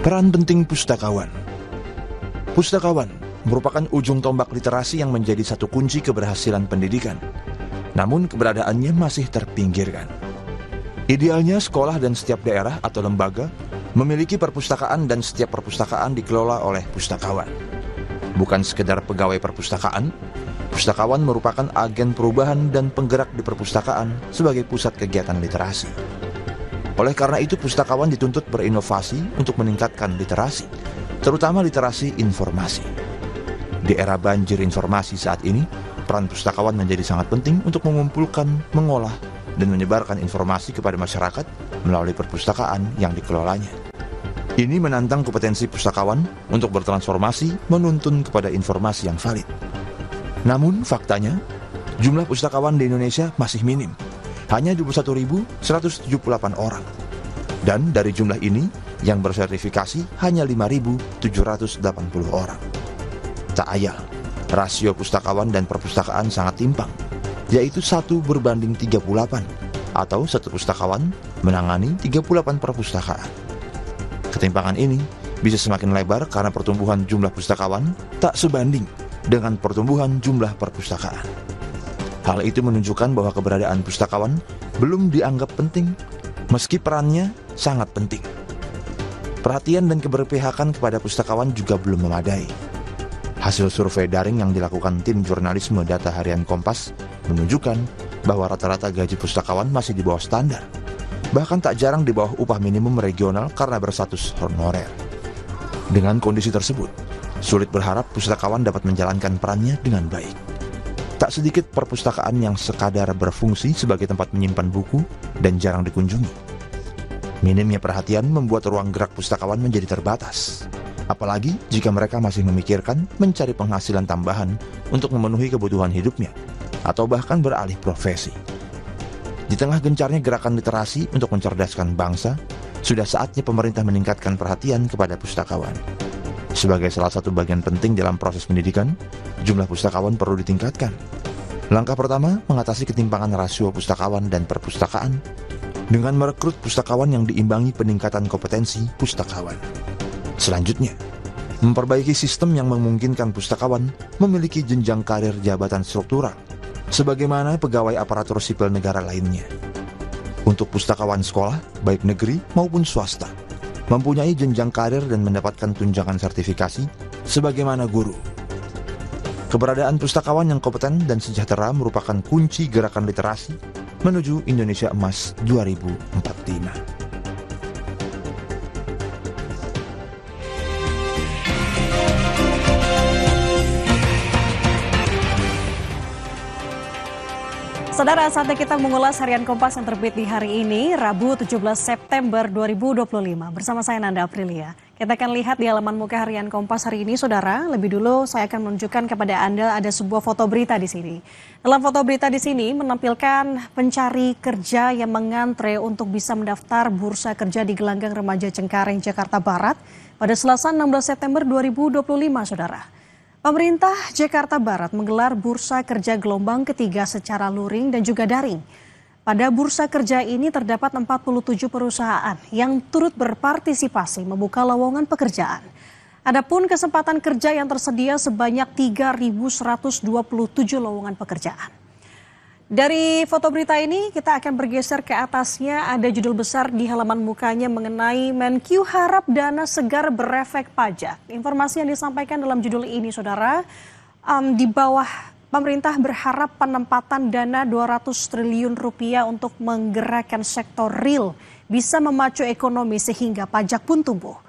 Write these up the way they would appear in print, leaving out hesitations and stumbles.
Peran penting pustakawan. Pustakawan merupakan ujung tombak literasi yang menjadi satu kunci keberhasilan pendidikan. Namun keberadaannya masih terpinggirkan. Idealnya sekolah dan setiap daerah atau lembaga memiliki perpustakaan dan setiap perpustakaan dikelola oleh pustakawan. Bukan sekedar pegawai perpustakaan, pustakawan merupakan agen perubahan dan penggerak di perpustakaan sebagai pusat kegiatan literasi. Oleh karena itu, pustakawan dituntut berinovasi untuk meningkatkan literasi, terutama literasi informasi. Di era banjir informasi saat ini, peran pustakawan menjadi sangat penting untuk mengumpulkan, mengolah, dan menyebarkan informasi kepada masyarakat melalui perpustakaan yang dikelolanya. Ini menantang kompetensi pustakawan untuk bertransformasi menuntun kepada informasi yang valid. Namun faktanya, jumlah pustakawan di Indonesia masih minim, hanya 21.178 orang. Dan dari jumlah ini, yang bersertifikasi hanya 5.780 orang. Tak ayal, rasio pustakawan dan perpustakaan sangat timpang, yaitu 1:38, atau satu pustakawan menangani 38 perpustakaan. Ketimpangan ini bisa semakin lebar karena pertumbuhan jumlah pustakawan tak sebanding dengan pertumbuhan jumlah perpustakaan. Hal itu menunjukkan bahwa keberadaan pustakawan belum dianggap penting, meski perannya sangat penting. Perhatian dan keberpihakan kepada pustakawan juga belum memadai. Hasil survei daring yang dilakukan tim jurnalisme Data Harian Kompas menunjukkan bahwa rata-rata gaji pustakawan masih di bawah standar, bahkan tak jarang di bawah upah minimum regional karena berstatus honorer. Dengan kondisi tersebut, sulit berharap pustakawan dapat menjalankan perannya dengan baik. Tak sedikit perpustakaan yang sekadar berfungsi sebagai tempat menyimpan buku dan jarang dikunjungi. Minimnya perhatian membuat ruang gerak pustakawan menjadi terbatas. Apalagi jika mereka masih memikirkan mencari penghasilan tambahan untuk memenuhi kebutuhan hidupnya, atau bahkan beralih profesi. Di tengah gencarnya gerakan literasi untuk mencerdaskan bangsa, sudah saatnya pemerintah meningkatkan perhatian kepada pustakawan. Sebagai salah satu bagian penting dalam proses pendidikan, jumlah pustakawan perlu ditingkatkan. Langkah pertama, mengatasi ketimpangan rasio pustakawan dan perpustakaan dengan merekrut pustakawan yang diimbangi peningkatan kompetensi pustakawan. Selanjutnya, memperbaiki sistem yang memungkinkan pustakawan memiliki jenjang karir jabatan struktural, sebagaimana pegawai aparatur sipil negara lainnya. Untuk pustakawan sekolah, baik negeri maupun swasta, mempunyai jenjang karir dan mendapatkan tunjangan sertifikasi sebagaimana guru. Keberadaan pustakawan yang kompeten dan sejahtera merupakan kunci gerakan literasi menuju Indonesia Emas 2045. Saudara, saatnya kita mengulas Harian Kompas yang terbit di hari ini, Rabu 17 September 2025. Bersama saya Nanda Aprilia. Kita akan lihat di halaman muka Harian Kompas hari ini, Saudara. Lebih dulu saya akan menunjukkan kepada Anda ada sebuah foto berita di sini. Dalam foto berita di sini menampilkan pencari kerja yang mengantre untuk bisa mendaftar bursa kerja di Gelanggang Remaja Cengkareng, Jakarta Barat pada Selasa 16 September 2025, Saudara. Pemerintah Jakarta Barat menggelar bursa kerja gelombang ketiga secara luring dan juga daring. Pada bursa kerja ini terdapat 47 perusahaan yang turut berpartisipasi membuka lowongan pekerjaan. Adapun kesempatan kerja yang tersedia sebanyak 3.127 lowongan pekerjaan. Dari foto berita ini kita akan bergeser ke atasnya, ada judul besar di halaman mukanya mengenai Menkyu harap dana segar berefek pajak. Informasi yang disampaikan dalam judul ini, Saudara, di bawah pemerintah berharap penempatan dana 200 triliun rupiah untuk menggerakkan sektor real bisa memacu ekonomi sehingga pajak pun tumbuh.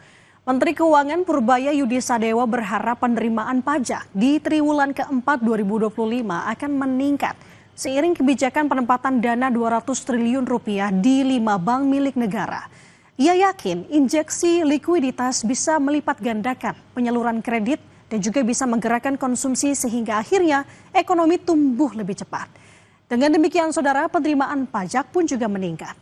Menteri Keuangan Purbaya Yudi Sadewa berharap penerimaan pajak di triwulan keempat 2025 akan meningkat seiring kebijakan penempatan dana 200 triliun rupiah di 5 bank milik negara. Ia yakin injeksi likuiditas bisa melipat gandakan penyaluran kredit dan juga bisa menggerakkan konsumsi sehingga akhirnya ekonomi tumbuh lebih cepat. Dengan demikian, Saudara, penerimaan pajak pun juga meningkat.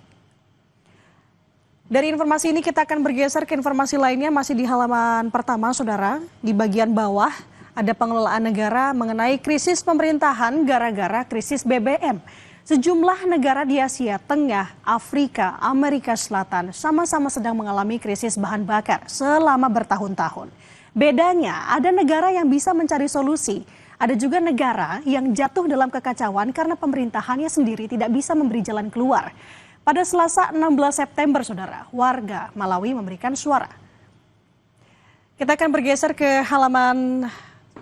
Dari informasi ini kita akan bergeser ke informasi lainnya masih di halaman pertama, Saudara. Di bagian bawah ada pengelolaan negara mengenai krisis pemerintahan gara-gara krisis BBM. Sejumlah negara di Asia Tengah, Afrika, Amerika Selatan sama-sama sedang mengalami krisis bahan bakar selama bertahun-tahun. Bedanya, ada negara yang bisa mencari solusi. Ada juga negara yang jatuh dalam kekacauan karena pemerintahannya sendiri tidak bisa memberi jalan keluar. Pada Selasa 16 September, saudara, warga Malawi memberikan suara. Kita akan bergeser ke halaman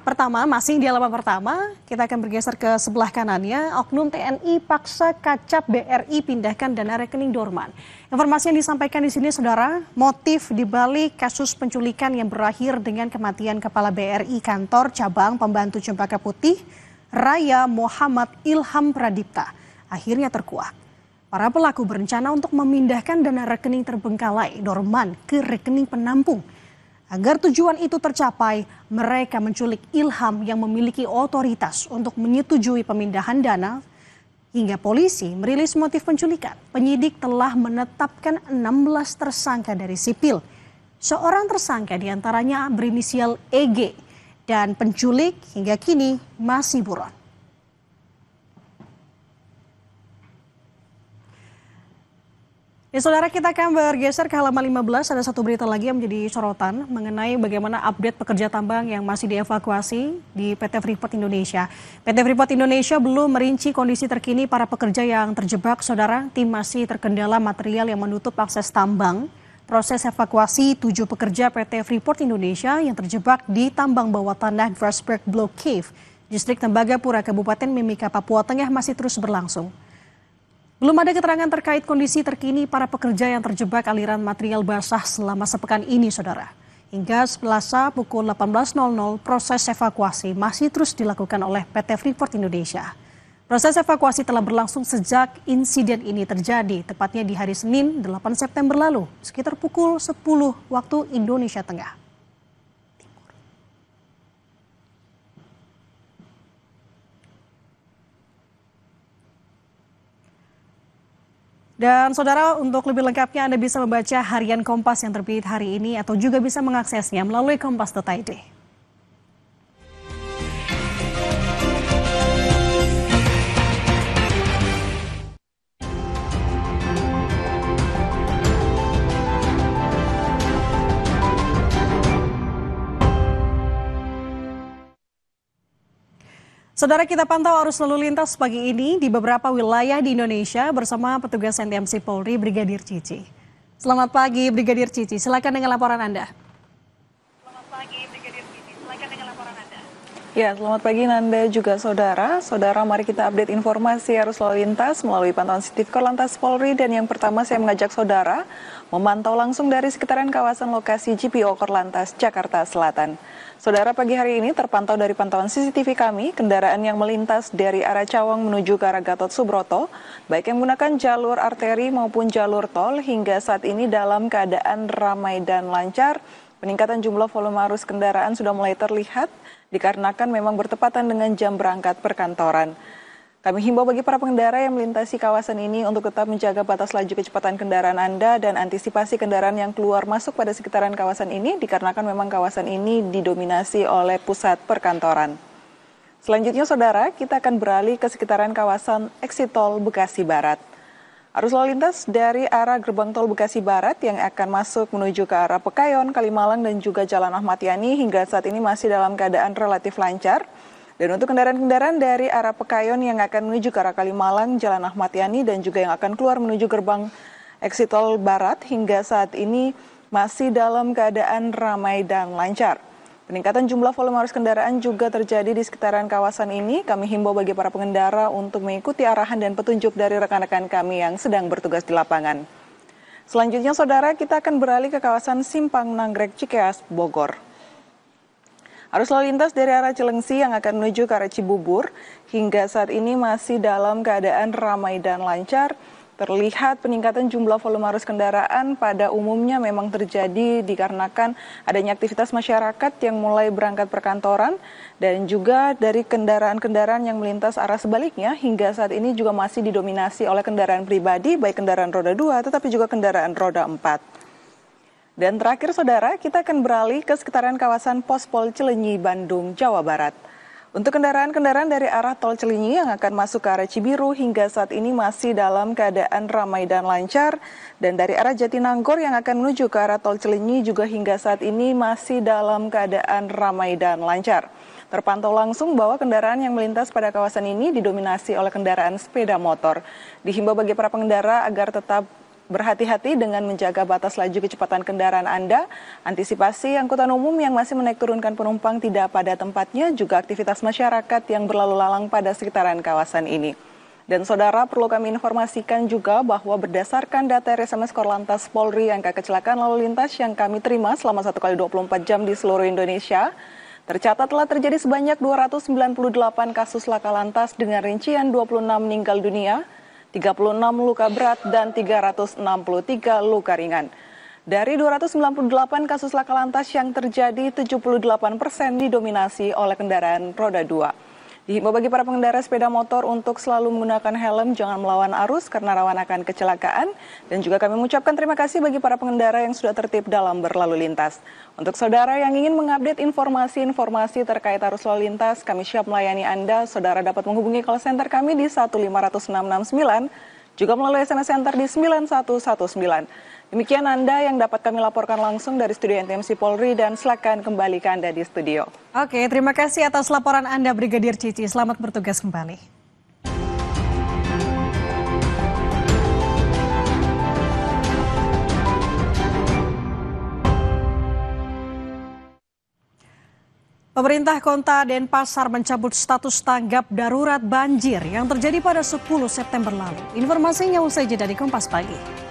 pertama, masih di halaman pertama, kita akan bergeser ke sebelah kanannya. Oknum TNI paksa kacap BRI pindahkan dana rekening Dorman. Informasi yang disampaikan di sini, saudara, motif dibalik kasus penculikan yang berakhir dengan kematian Kepala BRI Kantor Cabang Pembantu Cempaka Putih, Raya Muhammad Ilham Pradipta, akhirnya terkuak. Para pelaku berencana untuk memindahkan dana rekening terbengkalai Dorman ke rekening penampung. Agar tujuan itu tercapai, mereka menculik Ilham yang memiliki otoritas untuk menyetujui pemindahan dana. Hingga polisi merilis motif penculikan, penyidik telah menetapkan 16 tersangka dari sipil. Seorang tersangka diantaranya berinisial EG dan penculik hingga kini masih buron. Ya, saudara, kita akan bergeser ke halaman 15. Ada satu berita lagi yang menjadi sorotan mengenai bagaimana update pekerja tambang yang masih dievakuasi di PT Freeport Indonesia. PT Freeport Indonesia belum merinci kondisi terkini para pekerja yang terjebak, saudara. Tim masih terkendala material yang menutup akses tambang. Proses evakuasi 7 pekerja PT Freeport Indonesia yang terjebak di tambang bawah tanah Grasberg Block Cave, Distrik Tembagapura, Kabupaten Mimika, Papua Tengah masih terus berlangsung. Belum ada keterangan terkait kondisi terkini para pekerja yang terjebak aliran material basah selama sepekan ini, saudara. Hingga Selasa pukul 18.00, proses evakuasi masih terus dilakukan oleh PT Freeport Indonesia. Proses evakuasi telah berlangsung sejak insiden ini terjadi, tepatnya di hari Senin 8 September lalu, sekitar pukul 10 waktu Indonesia Tengah. Dan saudara, untuk lebih lengkapnya Anda bisa membaca harian Kompas yang terbit hari ini atau juga bisa mengaksesnya melalui kompas.id. Saudara, kita pantau arus lalu lintas pagi ini di beberapa wilayah di Indonesia bersama petugas NTMC Polri Brigadir Cici. Selamat pagi Brigadir Cici, silakan dengan laporan Anda. Selamat pagi Brigadir Cici, silakan dengan laporan Anda. Ya, selamat pagi Nanda juga saudara. Saudara, mari kita update informasi arus lalu lintas melalui pantauan CCTV Korlantas Polri. Dan yang pertama saya mengajak saudara memantau langsung dari sekitaran kawasan lokasi GPO Korlantas Jakarta Selatan. Saudara, pagi hari ini terpantau dari pantauan CCTV kami, kendaraan yang melintas dari arah Cawang menuju ke arah Gatot Subroto, baik yang menggunakan jalur arteri maupun jalur tol, hingga saat ini dalam keadaan ramai dan lancar. Peningkatan jumlah volume arus kendaraan sudah mulai terlihat, dikarenakan memang bertepatan dengan jam berangkat perkantoran. Kami himbau bagi para pengendara yang melintasi kawasan ini untuk tetap menjaga batas laju kecepatan kendaraan Anda dan antisipasi kendaraan yang keluar masuk pada sekitaran kawasan ini dikarenakan memang kawasan ini didominasi oleh pusat perkantoran. Selanjutnya saudara, kita akan beralih ke sekitaran kawasan Exit Tol Bekasi Barat. Arus lalu lintas dari arah gerbang tol Bekasi Barat yang akan masuk menuju ke arah Pekayon, Kalimalang dan juga Jalan Ahmad Yani hingga saat ini masih dalam keadaan relatif lancar. Dan untuk kendaraan-kendaraan dari arah Pekayon yang akan menuju ke arah Kalimalang, Jalan Ahmad Yani dan juga yang akan keluar menuju gerbang Exit Tol Barat hingga saat ini masih dalam keadaan ramai dan lancar. Peningkatan jumlah volume arus kendaraan juga terjadi di sekitaran kawasan ini. Kami himbau bagi para pengendara untuk mengikuti arahan dan petunjuk dari rekan-rekan kami yang sedang bertugas di lapangan. Selanjutnya saudara, kita akan beralih ke kawasan Simpang Nagrek Cikeas, Bogor. Arus lalu lintas dari arah Cilengsi yang akan menuju ke arah Cibubur hingga saat ini masih dalam keadaan ramai dan lancar. Terlihat peningkatan jumlah volume arus kendaraan pada umumnya memang terjadi dikarenakan adanya aktivitas masyarakat yang mulai berangkat perkantoran dan juga dari kendaraan-kendaraan yang melintas arah sebaliknya hingga saat ini juga masih didominasi oleh kendaraan pribadi baik kendaraan roda 2 tetapi juga kendaraan roda 4. Dan terakhir saudara, kita akan beralih ke sekitaran kawasan Pospol Cilenyi, Bandung, Jawa Barat. Untuk kendaraan-kendaraan dari arah tol Cilenyi yang akan masuk ke arah Cibiru hingga saat ini masih dalam keadaan ramai dan lancar. Dan dari arah Jatinangor yang akan menuju ke arah tol Cilenyi juga hingga saat ini masih dalam keadaan ramai dan lancar. Terpantau langsung bahwa kendaraan yang melintas pada kawasan ini didominasi oleh kendaraan sepeda motor. Dihimbau bagi para pengendara agar tetap berhati-hati dengan menjaga batas laju kecepatan kendaraan Anda, antisipasi angkutan umum yang masih menaik turunkan penumpang tidak pada tempatnya, juga aktivitas masyarakat yang berlalu lalang pada sekitaran kawasan ini. Dan saudara, perlu kami informasikan juga bahwa berdasarkan data RSMS Korlantas Polri, angka kecelakaan lalu lintas yang kami terima selama 1 kali 24 jam di seluruh Indonesia, tercatat telah terjadi sebanyak 298 kasus laka lantas dengan rincian 26 meninggal dunia, 36 luka berat, dan 363 luka ringan. Dari 298 kasus laka lantas yang terjadi, 78% didominasi oleh kendaraan roda 2. Dihimbau bagi para pengendara sepeda motor untuk selalu menggunakan helm, jangan melawan arus karena rawan akan kecelakaan. Dan juga kami mengucapkan terima kasih bagi para pengendara yang sudah tertib dalam berlalu lintas. Untuk saudara yang ingin mengupdate informasi-informasi terkait arus lalu lintas, kami siap melayani Anda. Saudara dapat menghubungi call center kami di 15669, juga melalui SMS Center di 9119. Demikian Anda yang dapat kami laporkan langsung dari studio NTMC Polri, dan silakan kembali ke Anda di studio. Oke, terima kasih atas laporan Anda Brigadir Cici. Selamat bertugas kembali. Pemerintah Kota Denpasar mencabut status tanggap darurat banjir yang terjadi pada 10 September lalu. Informasinya usai jeda di Kompas Pagi.